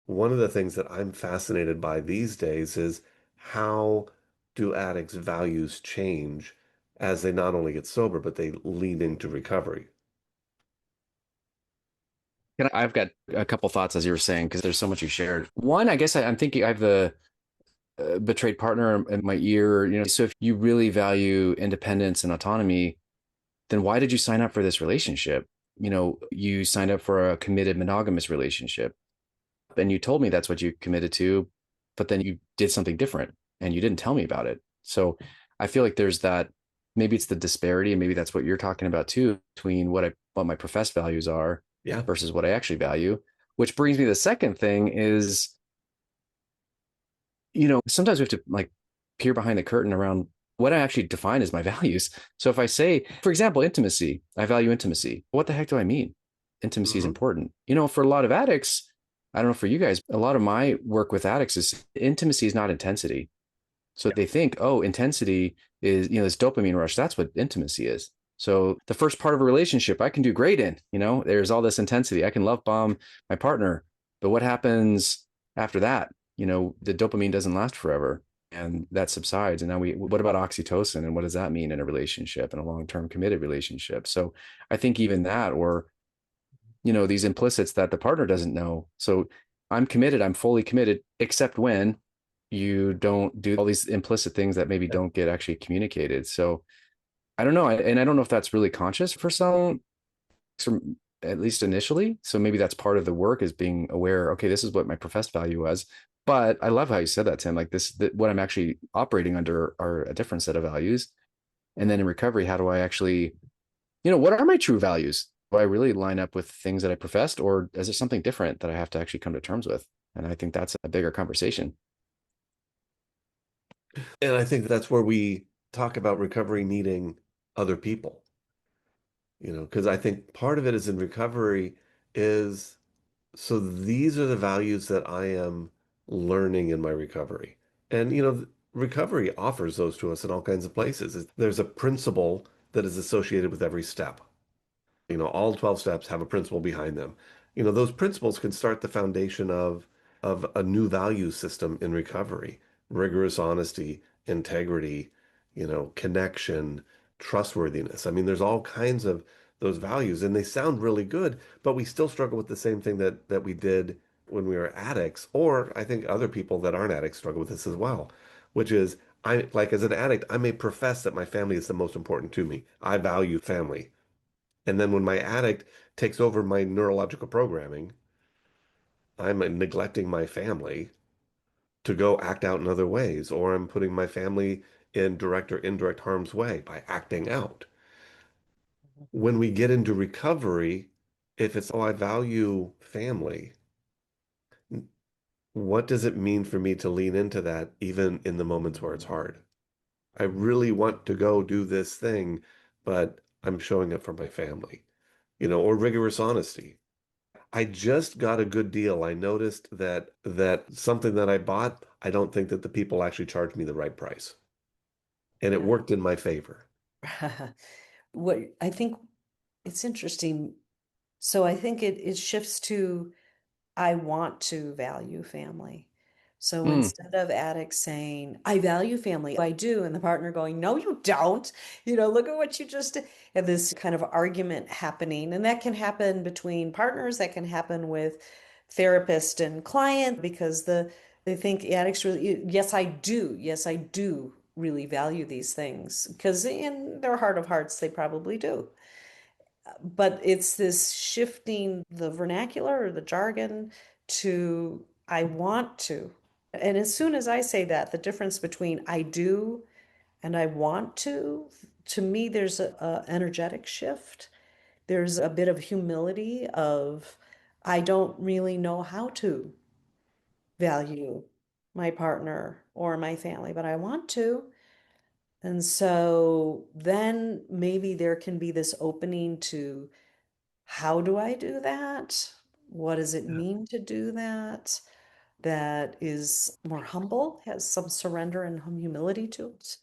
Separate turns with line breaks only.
one of the things that I'm fascinated by these days is how do addicts' values change as they not only get sober, but they lean into recovery.
I've got a couple thoughts as you were saying, because there's so much you shared. One, I guess I'm thinking I have the betrayed partner in my ear. So if you really value independence and autonomy, then why did you sign up for this relationship? You signed up for a committed monogamous relationship, and you told me that's what you committed to, but then you did something different and you didn't tell me about it. So I feel like there's that. Maybe it's the disparity, and maybe that's what you're talking about too, between what my professed values are
Yeah.
versus what I actually value. Which brings me to the second thing is, sometimes we have to like peer behind the curtain around what I actually define as my values. So if I say, for example, intimacy, I value intimacy. What the heck do I mean? Intimacy is
Hmm.
important. For a lot of addicts, I don't know for you guys, a lot of my work with addicts is intimacy is not intensity. So they think, oh, intensity is, this dopamine rush. That's what intimacy is. So the first part of a relationship I can do great in, there's all this intensity. I can love bomb my partner. But what happens after that? The dopamine doesn't last forever and that subsides. And now what about oxytocin? And what does that mean in a relationship, in a long-term committed relationship? So I think even that, or, these implicits that the partner doesn't know. So I'm committed, I'm fully committed, except when you don't do all these implicit things that maybe don't get actually communicated. So I don't know. And I don't know if that's really conscious for some, at least initially. So maybe that's part of the work is being aware, okay, this is what my professed value was. But I love how you said that, Tim. Like what I'm actually operating under are a different set of values. And then in recovery, how do I actually, what are my true values? Do I really line up with things that I professed, or is it something different that I have to actually come to terms with? And I think that's a bigger conversation.
And I think that's where we talk about recovery needing other people, because I think part of it is in recovery is so these are the values that I am learning in my recovery. And, recovery offers those to us in all kinds of places. There's a principle that is associated with every step. All 12 steps have a principle behind them. Those principles can start the foundation of a new value system in recovery. Rigorous honesty, integrity, connection, trustworthiness. I mean, there's all kinds of those values and they sound really good, but we still struggle with the same thing that we did when we were addicts, or I think other people that aren't addicts struggle with this as well, which is I like as an addict, I may profess that my family is the most important to me. I value family. And then when my addict takes over my neurological programming, I'm neglecting my family to go act out in other ways, or I'm putting my family in direct or indirect harm's way by acting out. When we get into recovery, if it's, oh, I value family, what does it mean for me to lean into that even in the moments where it's hard? I really want to go do this thing, but I'm showing up for my family, or rigorous honesty. I just got a good deal. I noticed that something that I bought, I don't think that the people actually charged me the right price. And it worked in my favor.
What I think it's interesting. So I think it shifts to I want to value family. So
Mm,
instead of addicts saying, I value family, I do, and the partner going, no, you don't. Look at what you just did. And this kind of argument happening. And that can happen between partners, that can happen with therapist and client because they think addicts really, yes, I do. Yes, I do really value these things. Because in their heart of hearts, they probably do. But it's this shifting the vernacular or the jargon to I want to. And as soon as I say that, the difference between I do and I want to me, there's a energetic shift. There's a bit of humility of I don't really know how to value my partner or my family, but I want to. And so then maybe there can be this opening to how do I do that? What does it
Yeah.
mean to do that? That is more humble, has some surrender and humility to it.